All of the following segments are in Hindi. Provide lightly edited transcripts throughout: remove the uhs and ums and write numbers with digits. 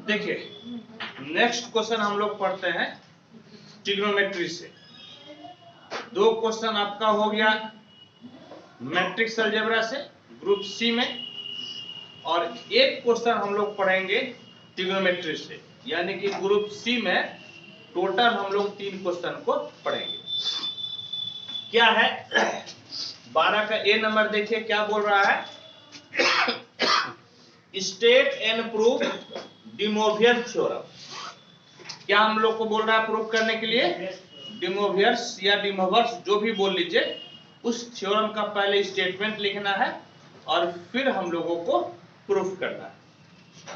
देखिए नेक्स्ट क्वेश्चन हम लोग पढ़ते हैं ट्रिग्नोमेट्री से। दो क्वेश्चन आपका हो गया मैट्रिक्स अलजेब्रा से ग्रुप सी में, और एक क्वेश्चन हम लोग पढ़ेंगे ट्रिग्नोमेट्री से, यानी कि ग्रुप सी में टोटल हम लोग 3 क्वेश्चन को पढ़ेंगे। क्या है 12 का ए नंबर, देखिए क्या बोल रहा है, state and proof De Moivre theorem. क्या हम लोग को बोल रहा है प्रूफ करने के लिए, डी मोवियर्स या डी मोवर्स जो भी बोल लीजिए, उस थ्योरम का पहले स्टेटमेंट लिखना है और फिर हम लोगों को प्रूफ करना है।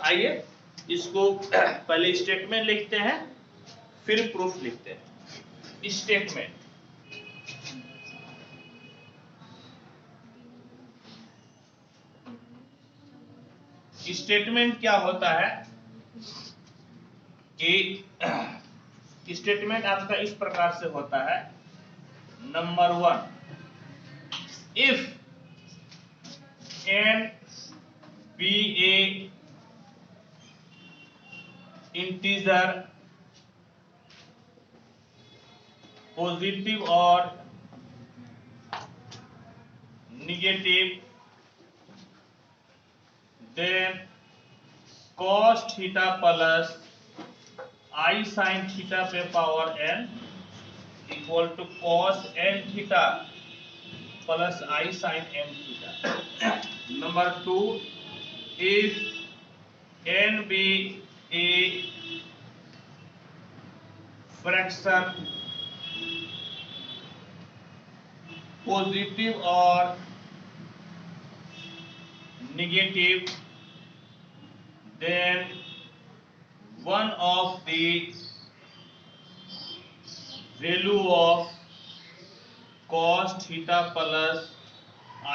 आइए इसको पहले स्टेटमेंट लिखते हैं फिर प्रूफ लिखते हैं। स्टेटमेंट, स्टेटमेंट क्या होता है कि स्टेटमेंट आपका इस प्रकार से होता है। Number 1, if n be a integer positive or negative, then cos theta plus I sin theta पे power n equal to cos n theta plus I sin n theta। Number 2, if n be a fraction positive or negative, then one of the value of cos theta plus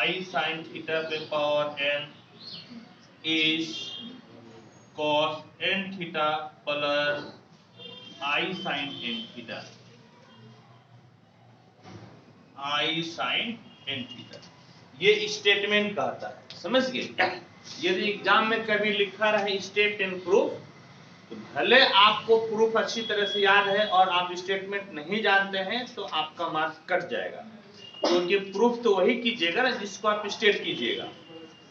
I sin theta पे power n is cos n theta plus I sin n theta, I sin n theta। ये स्टेटमेंट कहता है, समझ गए। यदि एग्जाम में कभी लिखा रहे स्टेट एंड प्रूफ, तो भले आपको प्रूफ अच्छी तरह से याद है और आप स्टेटमेंट नहीं जानते हैं तो आपका मार्क्स कट जाएगा, क्योंकि प्रूफ तो वही कीजिएगा ना जिसको आप स्टेट कीजिएगा।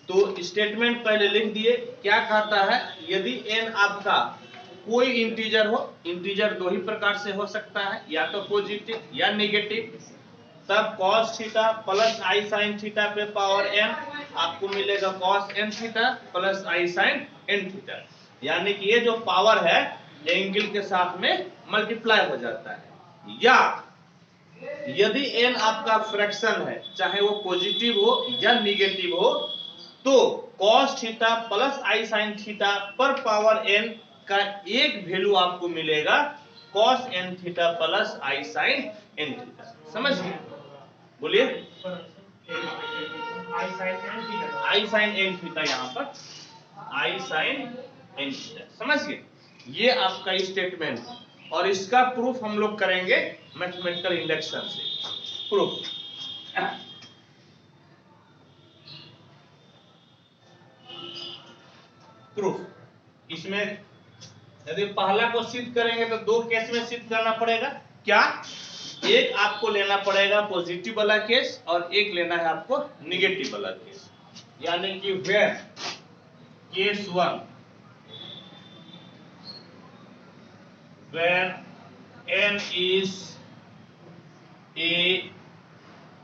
तो स्टेटमेंट पहले लिख दिए। क्या कहता है, यदि n आपका कोई इंटीजर हो, इंटीजर दो ही प्रकार से हो सकता है, या तो पॉजिटिव या नेगेटिव, तब cos theta plus I sin theta पे पावर n आपको मिलेगा cos n theta plus I sin n theta, यानी कि ये जो पावर है एंगल के साथ में मल्टीप्लाई हो जाता है। या यदि n आपका फ्रैक्शन है, चाहे वो पॉजिटिव हो या नेगेटिव हो, तो cos theta plus I sin theta पर पावर n का एक वैल्यू आपको मिलेगा cos n theta plus I sin n theta. समझ गए, बोलिए। I sin n थीटा, यहाँ पर I sin n थीटा, समझ गए। ये आपका स्टेटमेंट, और इसका प्रूफ हम लोग करेंगे मैथमेटिकल इंडक्शन से। प्रूफ इसमें यदि पहला को सिद्ध करेंगे तो दो केस में सिद्ध करना पड़ेगा। क्या, एक आपको लेना पड़ेगा पॉजिटिव वाला केस और एक लेना है आपको निगेटिव वाला केस, यानी कि where case 1 where n is a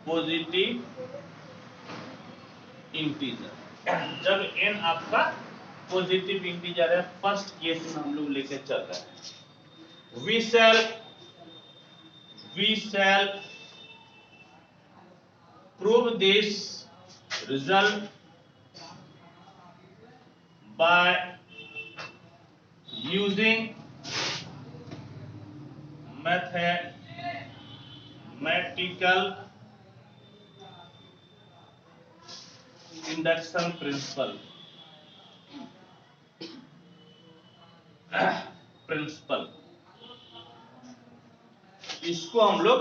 positive integer, जब n आपका पॉजिटिव इंटीजर है, फर्स्ट केस में हम लोग लेके चल रहे हैं। we shall prove this result by using mathematical induction principle। इसको हम लोग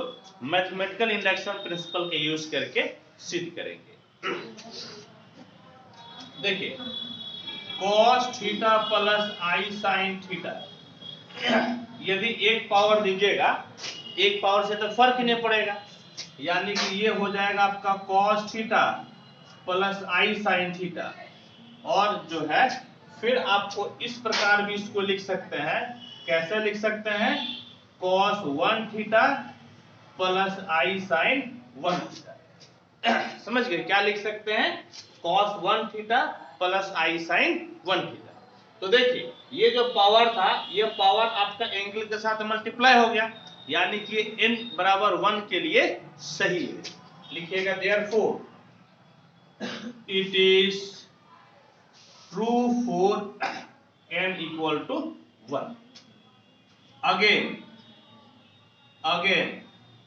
मैथमेटिकल इंडक्शन प्रिंसिपल के यूज करके सिद्ध करेंगे। देखिए cos थीटा प्लस आई साइन थीटा। यदि एक पावर दीजिएगा, एक पावर से तो फर्क ही नहीं पड़ेगा, यानी कि ये हो जाएगा आपका cos थीटा प्लस आई साइन थीटा। और जो है फिर आपको इस प्रकार भी इसको लिख सकते हैं, कैसे लिख सकते हैं, cos 1 थीटा प्लस आई साइन 1 थीटा। समझ गए क्या लिख सकते हैं, cos 1 थीटा प्लस आई साइन 1 थीटा। तो देखिए ये जो पावर था, ये पावर आपका एंगल के साथ मल्टीप्लाई हो गया, यानी कि n बराबर 1 के लिए सही है। लिखिएगा therefore it is true for n equal to 1। Again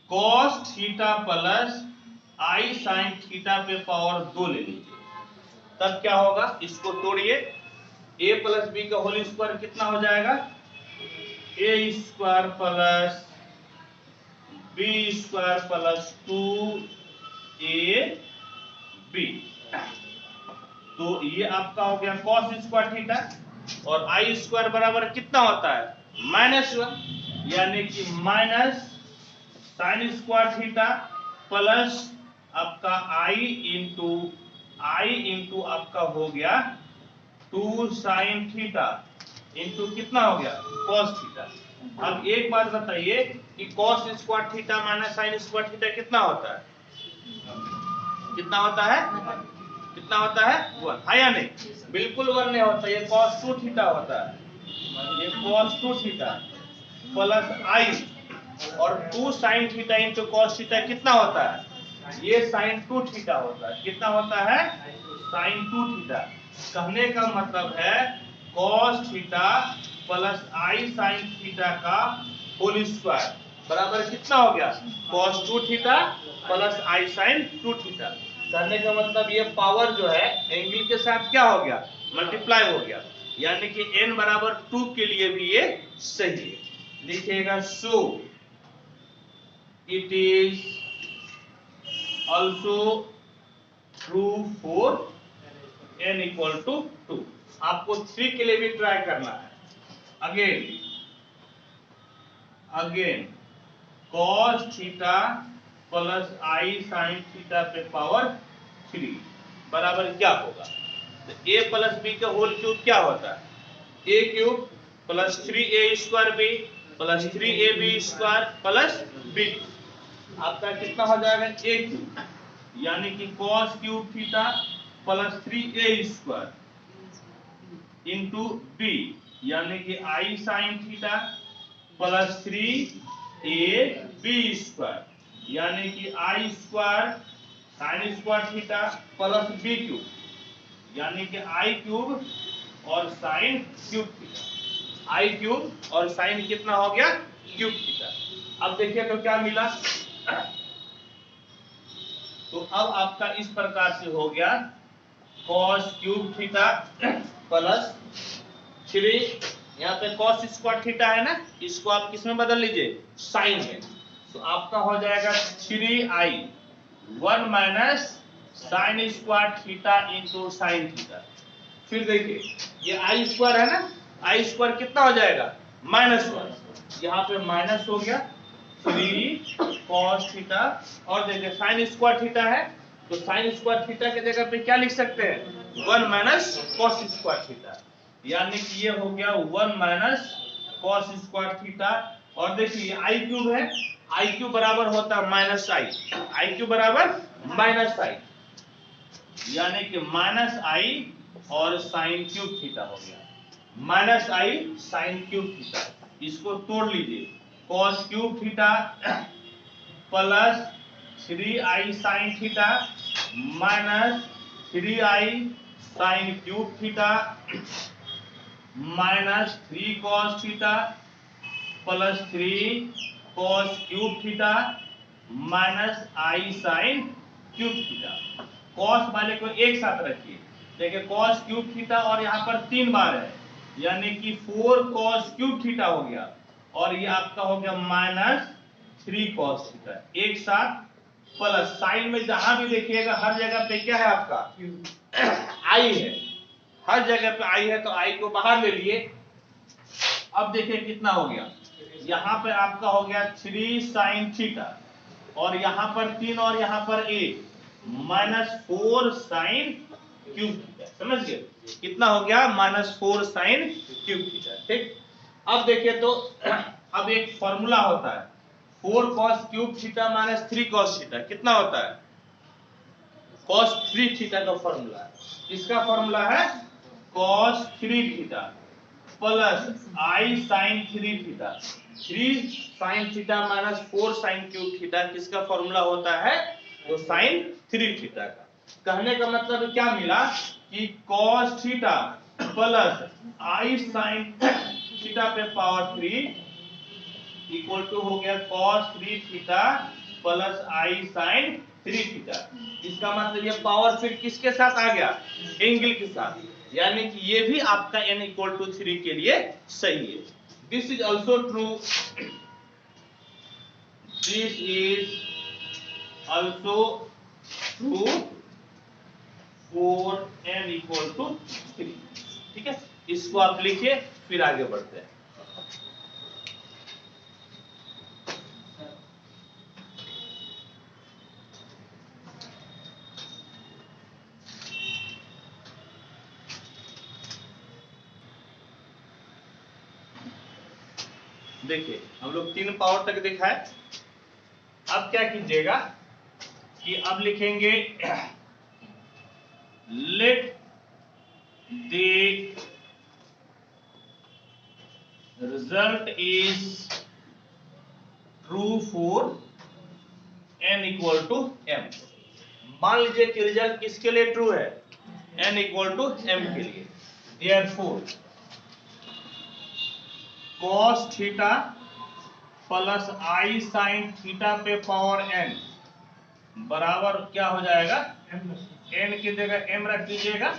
cos theta plus I sine theta पे पावर 2 ले लीजिए, तब क्या होगा, इसको तोड़िए, a प्लस बी का होल स्क्वायर कितना हो जाएगा, a square plus B square plus 2ab। तो ये आपका हो गया cos स्क्वायर थीटा, और आई स्क्वायर बराबर कितना होता है, -1, यानी कि minus sign square theta plus आपका आई इंटू आपका हो गया 2 साइन थीटा इंटू कितना हो गया, cos थीटा। अब एक बात बताइए कि cos square theta minus sign square theta कितना होता है, कितना होता है, कितना होता है, 1 है या नहीं, बिल्कुल 1 नहीं होता, ये cos 2 थीटा होता है, ये cos 2 थीटा प्लस आई और 2 sine theta into cos theta कितना होता है, ये साइन 2 थीटा होता है, कितना होता है, साइन 2 थीटा। कहने का मतलब है cos थीटा प्लस आई साइन थीटा का होल स्क्वायर बराबर कितना हो गया, cos 2 थीटा प्लस आई साइन 2 थीटा। कहने का मतलब ये पावर जो है एंगल के साथ क्या हो गया, मल्टीप्लाई हो गया, यानी कि n बराबर 2 के लिए भी ये सही है। लिखिएगा so it is also true for n equal to 2। आपको 3 के लिए भी ट्राई करना है। अगेन cos थीटा प्लस आई साइन थीटा पे पावर 3 बराबर क्या होगा, तो a प्लस बी का होल क्यूब क्या होता है, a cube plus 3a square B plus 3ab square plus b। आपका कितना हो जाएगा, a क्यूब, यानी कि cos cube theta plus 3a square into b, यानी कि I sine theta plus 3ab square, यानी कि I square sine square theta plus b cube, यानी कि आई क्यूब और sine cube theta, I cube और साइन कितना हो गया, क्यूब थीटा। अब देखिए तो क्या मिला, तो अब आपका इस प्रकार से हो गया cos क्यूब थीटा प्लस 3, यहाँ पे cos स्क्वायर थीटा है ना, इसको आप किस में बदल लीजिए, साइन में, तो आपका हो जाएगा 3i 1 minus sign square theta into sine theta. फिर देखिए ये आई स्क्वायर है ना, आई स्क्वायर कितना हो जाएगा, -1, यहाँ पे माइनस हो गया 3 cos थीटा, और देखिए साइन स्क्वायर थीटा है, तो साइन स्क्वायर थीटा के जगह पे क्या लिख सकते हैं, 1 माइनस cos स्क्वायर थीटा, यानी कि ये हो गया 1 माइनस cos स्क्वायर थीटा। और देखिए आई क्यूब है, आई क्यूब बराबर होता है माइनस आई क्यूब बराबर माइनस आई, यानी कि माइनस आई और साइन क्यूब थीटा हो गया, minus I sine cube theta. इसको तोड़ लीजिए, cos cube theta plus 3i sine theta minus 3i sine cube theta minus 3 cos theta plus 3 cos cube theta minus I sine cube theta. cos वाले को एक साथ रखिए, देखिए cos क्यूब थीटा और यहाँ पर 3 बार है, यानी कि 4 cos क्यूब थीटा हो गया, और ये आपका हो गया माइनस 3 cos थीटा, एक साथ प्लस साइन में जहां भी देखिएगा हर जगह पे क्या है आपका आई है, हर जगह पे आई है तो आई को बाहर ले लिए। अब देखिए कितना हो गया, यहाँ पे आपका हो गया 3 साइन थीटा और यहाँ पर 3 और यहाँ पर 1 -4 साइन क्यूब थीटा। समझ गए कितना हो गया, -4 साइन क्यूब थीटा। ठीक, अब देखिए तो अब एक फॉर्मूला होता है 4 cos cube theta -3 cos theta कितना होता है, cos 3 थीटा का फॉर्मूला है। इसका फॉर्मूला है cos 3 थीटा प्लस आई sine 3 theta. 3 sine theta -4 sine cube theta किसका फॉर्मूला होता है, तो साइन 3 थीटा का। कहने का मतलब क्या मिला कि cos थीटा प्लस आई साइन थीटा पे पावर 3 इक्वल टू हो गया cos 3 थीटा प्लस आई साइन 3 थीटा। इसका मतलब ये पावर फिर किसके साथ आ गया, एंगल के साथ, यानी कि ये भी आपका n इक्वल टू 3 के लिए सही है। This is also true, this is also true for n equal to 3। ठीक है, इसको आप लिखिए फिर आगे बढ़ते हैं। देखिए हम लोग 3 पावर तक देखा है। अब क्या कीजिएगा कि अब लिखेंगे let the result is true for n equal to m। मान लीजिए कि रिजल्ट किसके लिए ट्रू है, n इक्वल टू m के लिए। देयरफॉर cos थीटा प्लस आई साइन थीटा पे पावर n बराबर क्या हो जाएगा, n की जगह m रख दीजिएगा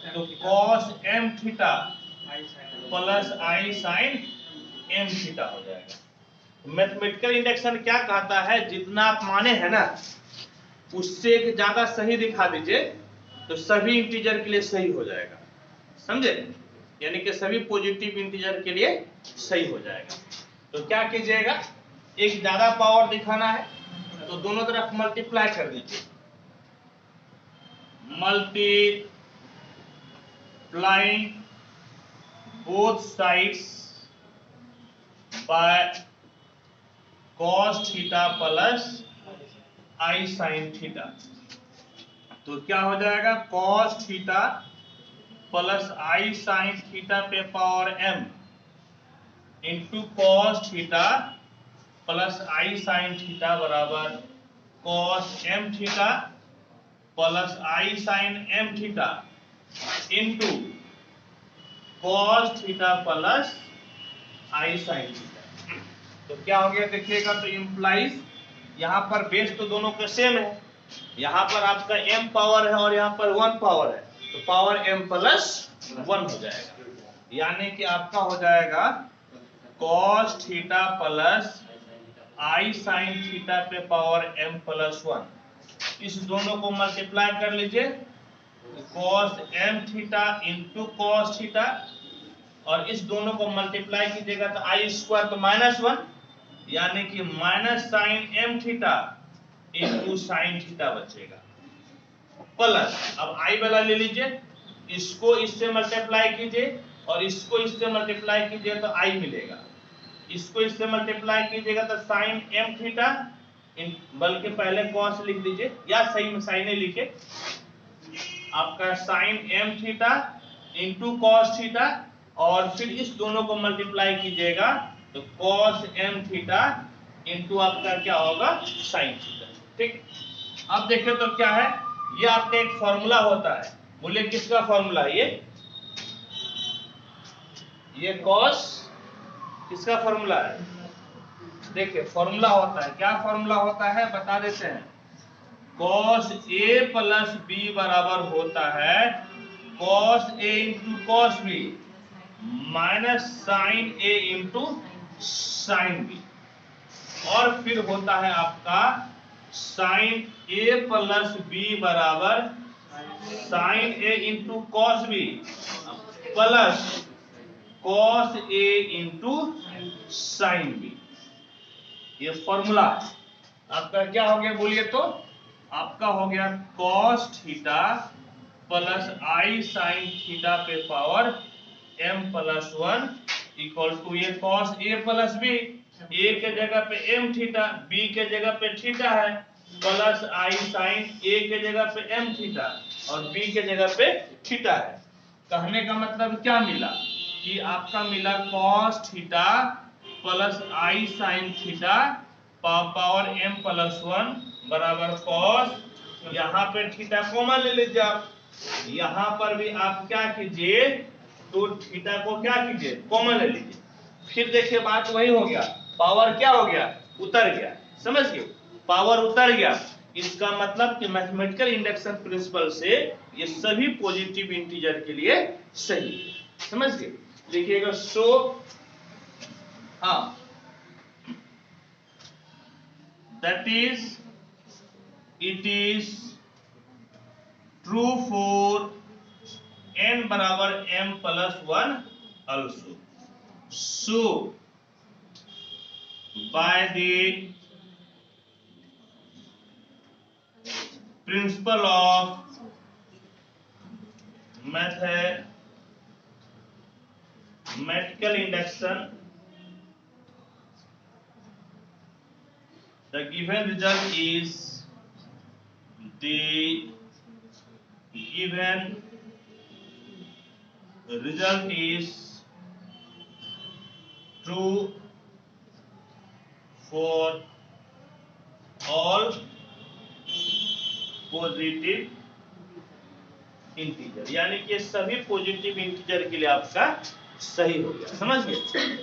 तो cos m थीटा प्लस आई साइन m थीटा हो जाएगा। मैथमेटिकल इंडक्शन क्या कहता है, जितना आप माने हैं ना उससे ज्यादा सही दिखा दीजिए तो सभी इंटीजर के लिए सही हो जाएगा। समझे, यानी कि सभी पॉजिटिव इंटीजर के लिए सही हो जाएगा। तो क्या कीजिएगा, एक ज्यादा पावर दिखाना है तो दोनों तरफ मल्टीप्लाई कर दीजिए, multiplying both sides by cos theta plus I sine theta. तो क्या हो जाएगा, cos थीटा प्लस आई साइन थीटा पे power m into cos theta plus आई साइन थीटा बराबर cos m थीटा प्लस आई sine m theta into cos theta plus आई साइन थीटा। तो क्या हो गया देखिएगा, तो इंप्लाइज यहाँ पर बेस तो दोनों के सेम है, यहाँ पर आपका m पावर है और यहाँ पर 1 पावर है तो पावर m प्लस 1 हो जाएगा, यानी कि आपका हो जाएगा cos थीटा प्लस आई साइन थीटा पे पावर m प्लस 1। इस दोनों को मल्टीप्लाई कर लीजिए, cos m theta into cos theta, और इस दोनों को मल्टीप्लाई कीजिएगा तो आई स्क्वायर तो -1, यानी कि minus sine m theta into sine theta बचेगा प्लस, अब आई वाला ले लीजिए, इसको इससे मल्टीप्लाई कीजिए और इसको इससे मल्टीप्लाई कीजिए तो आई मिलेगा, इसको इससे मल्टीप्लाई कीजिएगा तो साइन m थीटा, बल्कि पहले cos लिख दीजिए या सही में साइन ही लिखे, आपका sine m theta into cos theta, और फिर इस दोनों को मल्टीप्लाई कीजिएगा तो cos m थीटा इंटू आपका क्या होगा, साइन थीटा। ठीक, अब देखिए तो क्या है, ये आपका एक फॉर्मूला होता है, बोलिए किसका फॉर्मूला है ये cos किसका फॉर्मूला है, देखिए फॉर्मूला होता है, क्या फॉर्मूला होता है बता देते हैं, cos a प्लस b बराबर होता है cos a into cos b minus sine a into sine b, और फिर होता है आपका साइन a प्लस b बराबर sine A into cos B plus cos A into sine B. ये फॉर्मूला आपका क्या हो गया बोलिए तो, आपका हो गया कॉस थीटा प्लस आई साइन थीटा पे power m plus 1 equal to ये cos A plus B, A के जगह पे m थीटा, b के जगह पे थीटा है, प्लस आई साइन ए के जगह पे m थीटा और b के जगह पे थीटा है। कहने का मतलब क्या मिला कि आपका मिला कॉस थीटा प्लस आई sine theta power m plus 1 बराबर कॉस, यहाँ पे थीटा कॉमन ले लीजिए आप, यहाँ पर भी आप क्या कीजिए तो थीटा को क्या कीजिए कॉमन ले लीजिए, फिर देखिए बात वही हो गया, पावर क्या हो गया उतर गया, समझ गए पावर उतर गया। इसका मतलब कि मैथमेटिकल इंडक्शन प्रिंसिपल से ये सभी पॉजिटिव इंटीजर के लिए सही है, समझ गए। लिखिएगा सो हाँ that is it is true for n बराबर m plus 1 also. So by the principle of mathematical induction, the given result is true for all positive integer, यानी कि सभी पॉजिटिव इंटीजर के लिए आपका सही हो गया, समझ गए।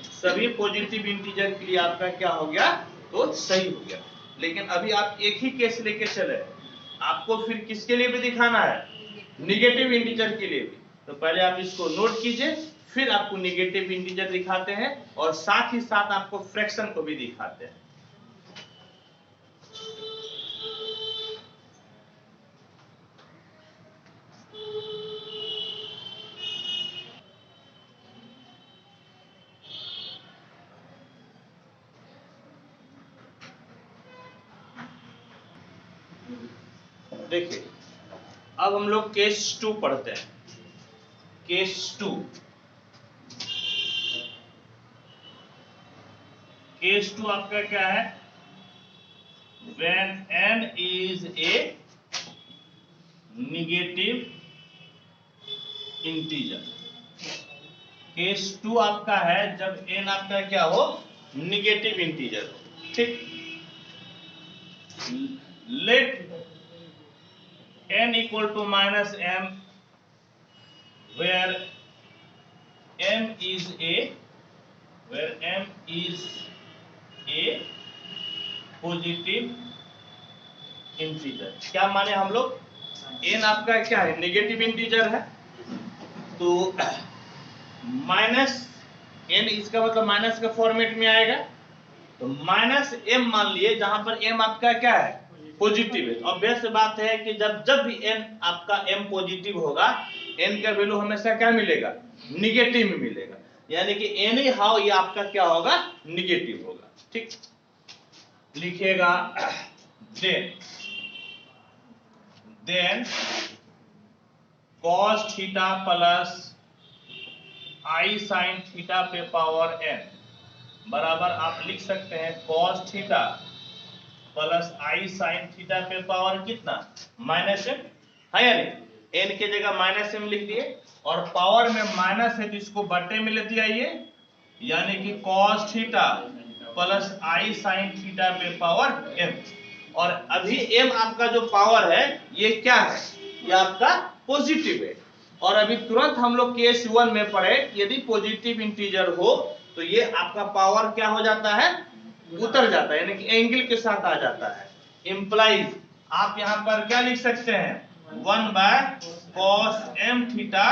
सभी पॉजिटिव इंटीजर के लिए आपका क्या हो गया तो सही हो गया। लेकिन अभी आप एक ही केस लेके चले, आपको फिर किसके लिए भी दिखाना है निगेटिव इंटीजर के लिए भी। तो पहले आप इसको नोट कीजिए, फिर आपको निगेटिव इंटीजर दिखाते हैं और साथ ही साथ आपको फ्रैक्शन को भी दिखाते हैं। देखिए अब हम लोग केस 2 पढ़ते हैं। केस 2, केस 2 आपका क्या है, when n is a negative integer। Case 2 आपका है जब n आपका क्या हो निगेटिव इंटीजर हो, ठीक। Let n equal to minus m where m is a positive integer. क्या माने हम लोग, n आपका क्या है नेगेटिव इंटीजर है, तो माइनस n इसका मतलब माइनस का फॉर्मेट में आएगा, तो माइनस m मान लिए, जहां पर m आपका क्या है पॉजिटिव है। ऑब्वियस बात है कि जब भी n आपका m पॉजिटिव होगा, n का वैल्यू हमेशा क्या मिलेगा निगेटिव में मिलेगा, यानी कि एनी हाउ ये आपका क्या होगा निगेटिव होगा, ठीक। लिखिएगा देन cos थीटा प्लस आई साइन थीटा पे पावर n बराबर आप लिख सकते हैं cos थीटा प्लस आई साइन थीटा पे पावर कितना माइनस m है या नहीं, n के जगह माइनस m लिख दिए और पावर में माइनस है तो इसको बट्टे में ले दिया ये, यानी कि cos थीटा प्लस आई साइन थीटा पे पावर m। और अभी m आपका जो पावर है ये क्या है, ये आपका पॉजिटिव है। और अभी तुरंत हम लोग केस 1 में पढ़े, यदि पॉजिटिव इंटीजर हो तो ये आपका पावर क्या हो जाता है उतर जाता है, यानी कि एंगल के साथ आ जाता है। इंप्लाइज आप यहाँ पर क्या लिख सकते हैं 1 by cos m theta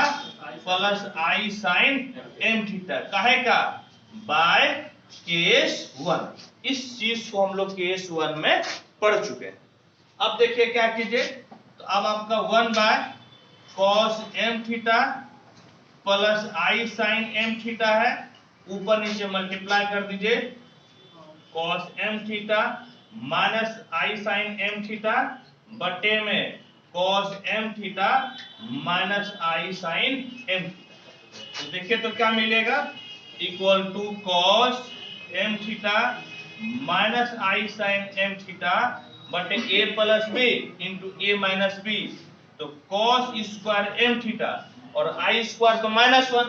plus I sine m theta, काहे का बाय केस 1। इस चीज को हम लोग केस 1 में पढ़ चुके हैं। अब देखिए क्या कीजिए, तो अब आपका 1 by cos M theta plus I sine M theta है, ऊपर नीचे मल्टीप्लाई कर दीजिए, cos M theta minus I sine M theta बटे में cos M theta minus I sine M theta. तो देखिए तो क्या मिलेगा, equal to cos M theta minus I sine M theta बटे A plus B into A minus B. तो कॉस स्क्वायर एम थीटा और आई स्क्वायर तो माइनस 1,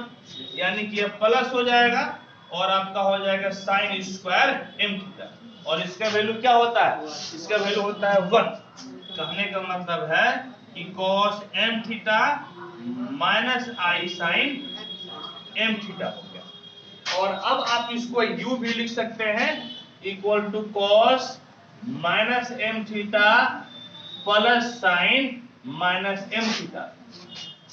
यानी कि यह प्लस हो जाएगा और आपका हो जाएगा साइन स्क्वायर एम थीटा। और इसका वैल्यू क्या होता है, इसका वैल्यू होता है 1। कहने का मतलब है कि cos M theta minus I sine M theta हो गया। और अब आप इसको यू भी लिख सकते हैं, equal to cos minus M theta plus sine minus M theta.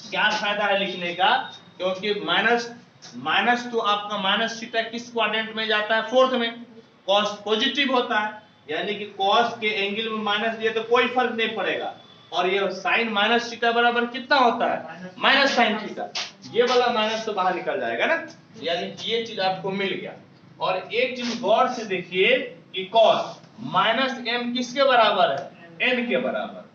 क्या फायदा है लिखने का, क्योंकि माइनस तो आपका माइनस थीटा किस क्वाड्रेंट में जाता है, फोर्थ में। कॉस पॉजिटिव होता है, यानी कि कॉस के एंगल में माइनस दिए तो कोई फर्क नहीं पड़ेगा। और ये साइन माइनस थीटा बराबर कितना होता है, माइनस साइन थीटा। ये वाला माइनस तो बाहर निकल जाएगा ना, यानी ये चीज आपको मिल गया। और एक चीज गौर से देखिए कि कॉस माइनस एम किसके बराबर है, एन के बराबर,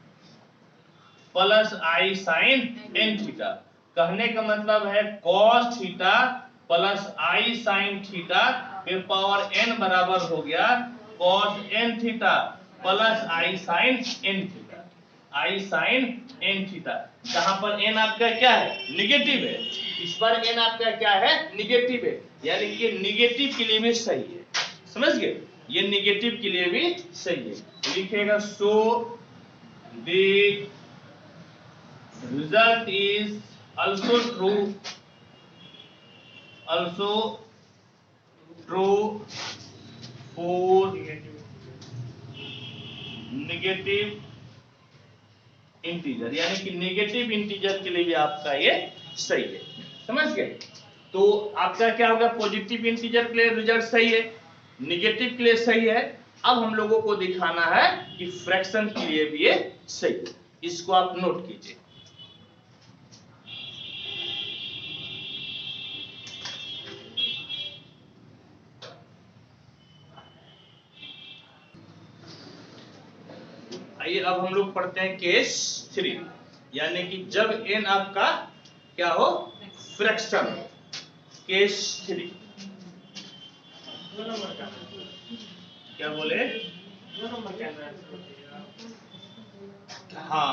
प्लस आई साइन एन थीटा। कहने का मतलब है कॉस थीटा प्लस आई साइन थीटा के पावर n बराबर हो गया कॉस n थीटा प्लस आई साइन n थीटा, आई साइन n थीटा। जहां पर n आपका क्या है, निगेटिव है, इस पर n आपका क्या है, निगेटिव है, यानी कि निगेटिव के लिए भी सही है। समझ गए, ये निगेटिव के लिए भी सही है। लिखेगा so the result is also true for negative integer, यानी कि नेगेटिव इंटीजर के लिए भी आपका ये सही है। समझ गए, तो आपका क्या होगा, पॉजिटिव इंटीजर के लिए रिजल्ट सही है, नेगेटिव के लिए सही है। अब हम लोगों को दिखाना है कि फ्रैक्शन के लिए भी ये सही है। इसको आप नोट कीजिए। आइए अब हम लोग पढ़ते हैं केस 3, यानी कि जब n आपका क्या हो, फ्रैक्शन हो। केस 3 क्या बोले, हाँ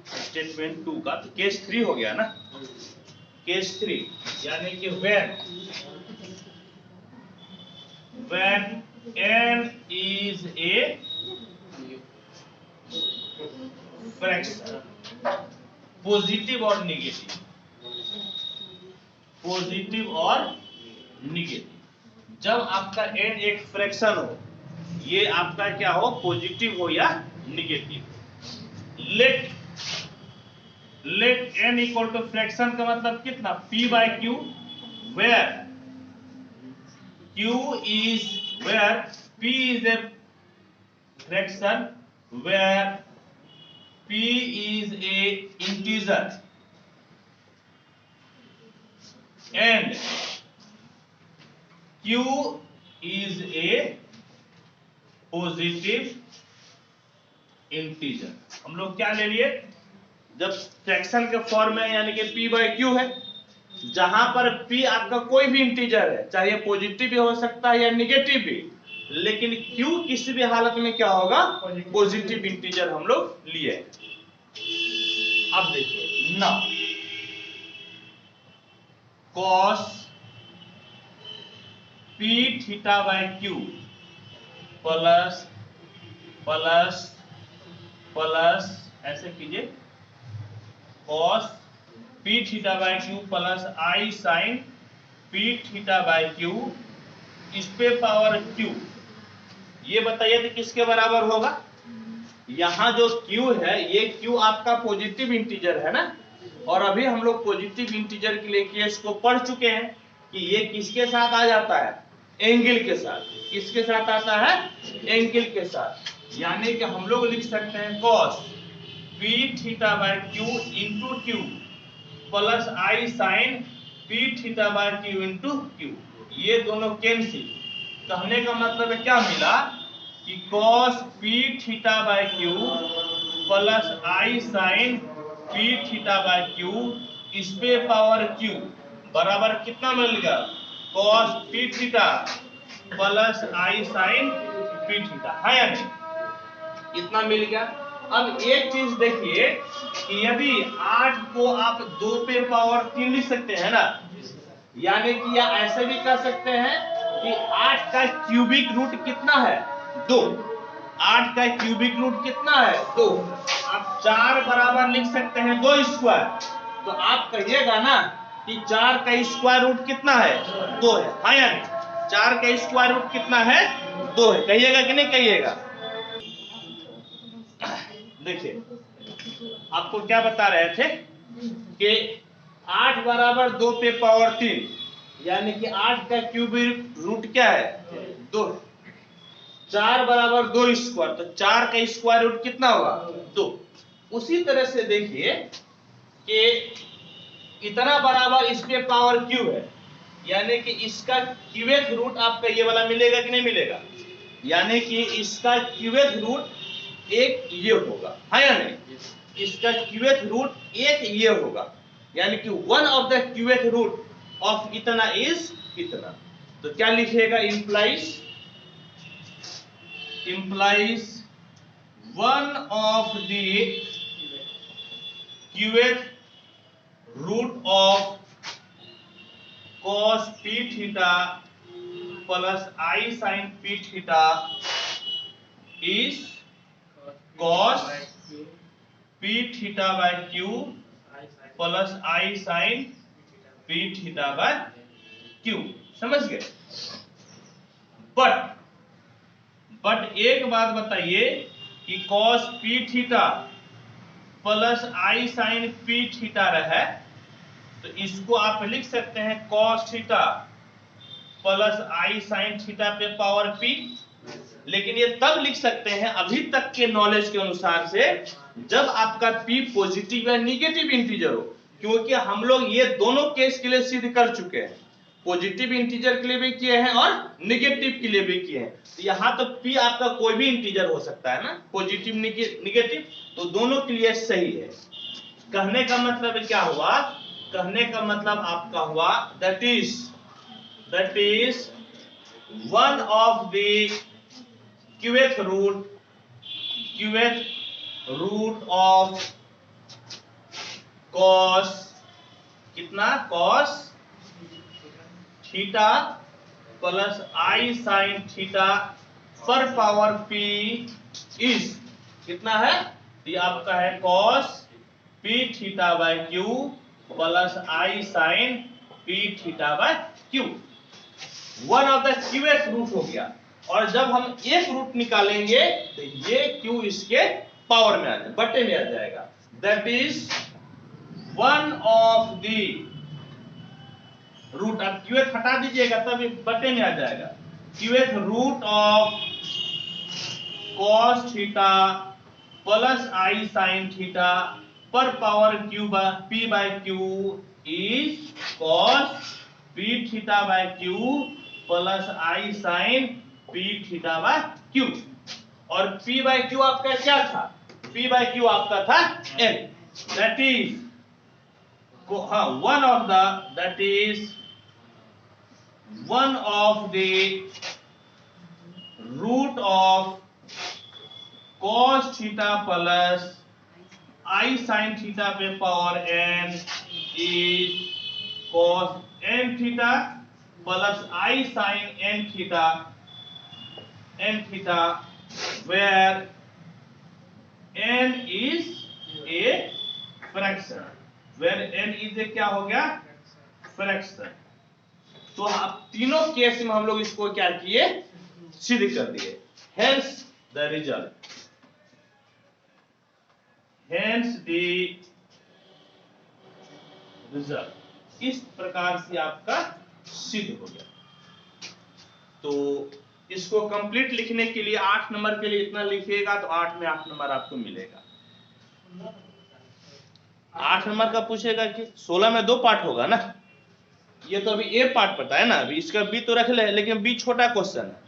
स्टेटमेंट 2 का, तो केस 3 हो गया ना। केस 3 यानी कि when n is a fraction, positive और निगेटिव, पॉजिटिव और निगेटिव। जब आपका n एक फ्रैक्शन हो, ये आपका क्या हो, पॉजिटिव हो या negative. Let n equal to fraction का मतलब कितना, p by q, where p is a fraction where p is a integer and q is a positive integer. हम लोग क्या ले लिए, जब फ्रैक्शन के फॉर्म में, यानी कि p बाय q है, जहां पर p आपका कोई भी इंटीजर है, चाहे पॉजिटिव भी हो सकता है या निगेटिव भी, लेकिन q किसी भी हालत में क्या होगा, पॉजिटिव इंटीजर हम लोग लिए। अब देखिए ना, cos p theta by q plus plus plus, ऐसे कीजिए, cos p theta by q plus I sine p theta by q, इस पे पावर q। ये बताइए तो किसके बराबर होगा, यहाँ जो q है, ये q आपका पॉजिटिव इंटीजर है ना। और अभी हम लोग पॉजिटिव इंटीजर के लिए केस को पढ़ चुके हैं कि ये किसके साथ आ जाता है, एंगल के साथ। किसके साथ आता है, एंगल के साथ। यानी कि हम लोग लिख सकते हैं cos P theta by Q into Q plus I sine P theta by Q into Q. ये दोनों कैंसिल। कहने का मतलब है क्या मिला कि cos P theta by q plus I sine P theta by q इस पे पावर क्यू बराबर कितना मिलेगा cos पी थीटा प्लस आई साइन पी थीटा, है या नहीं? इतना मिल गया। अब एक चीज देखिए कि यदि 8 को आप 2 पे पावर 3 लिख सकते हैं ना, यानी कि या ऐसे भी कह सकते हैं कि 8 का क्यूबिक रूट कितना है 2। 8 का क्यूबिक रूट कितना है 2। आप 4 बराबर लिख सकते हैं 2 स्क्वायर। तो आप कहिएगा ना कि 4 का स्क्वायर रूट कितना है 2 है, हाँ या नहीं? 4 का स्क्वायर रूट कितना है 2 है, कहिएगा कि नहीं कहिएगा? देखिए आपको क्या बता रहे थे कि 8 बराबर 2 पे पावर 3, यानी कि 8 का क्यूबिक रूट क्या है 2। 4 बराबर 2 स्क्वायर, तो 4 का स्क्वायर रूट कितना होगा 2। उसी तरह से देखिए कि इतना बराबर इस पे पावर क्यू है, यानी कि इसका क्यूबेक रूट आपका ये वाला मिलेगा कि नहीं मिलेगा? यानी कि इसका क्यूबेक रूट एक ये होगा, है या नहीं? इसका क्यूबेक रूट एक ये होगा, यानी कि one of the cubic root of इतना इज इतना। तो क्या लिखिएगा? implies one of the cubic root of cos p theta plus I sin p theta is cos p theta by q plus I sin p theta by q। समझ गए? बट एक बात बताइए कि cos p थीटा प्लस आई साइन p थीटा रहे तो इसको आप लिख सकते हैं cos थीटा प्लस आई साइन थीटा पे पावर p। लेकिन ये तब लिख सकते हैं अभी तक के नॉलेज के अनुसार से जब आपका p पॉजिटिव या निगेटिव इंटीजर हो, क्योंकि हम लोग ये दोनों केस के लिए सिद्ध कर चुके हैं, पॉजिटिव इंटीजर के लिए भी किए हैं और निगेटिव के लिए भी किए हैं। तो यहाँ तो p आपका कोई भी इंटीजर हो सकता है ना, पॉजिटिव निगेटिव, तो दोनों के लिए सही है। कहने का मतलब क्या हुआ? कहने का मतलब आपका हुआ that is one of the cubic root of cos कितना cos थीटा प्लस आई साइन थीटा पर पावर p इज कितना है? ये आपका है cos p theta by q plus I sine p theta by q। One of the cubic root हो गया, और जब हम एक रूट निकालेंगे तो ये q इसके पावर में आ जाएगा, बटे में आ जाएगा। That is one of the root, अब क्यूएक हटा दीजिएगा तब ये बटे में आ जाएगा। Qth root of cos theta plus I sine theta पर power q p by q is cos p theta by q plus I sine p theta by q. और p बाय क्यू आपका क्या था? p बाय क्यू आपका था n। That is one of the root of cos theta plus I sin theta पे power n is cos n theta plus I sin n theta where n is a fraction, where n is a क्या हो गया? फ्रैक्शन। तो आप तीनों केस में हम लोग इसको क्या किए? सिद्ध कर दिए। हेंस द रिजल्ट इस प्रकार से आपका सिद्ध हो गया। तो इसको कंप्लीट लिखने के लिए 8 नंबर के लिए इतना लिखिएगा तो 8 में 8 नंबर आपको मिलेगा। 8 नंबर का पूछेगा कि 16 में 2 पार्ट होगा ना। ये तो अभी ए पार्ट पता है ना, अभी इसका बी तो रख ले, लेकिन बी छोटा क्वेश्चन है।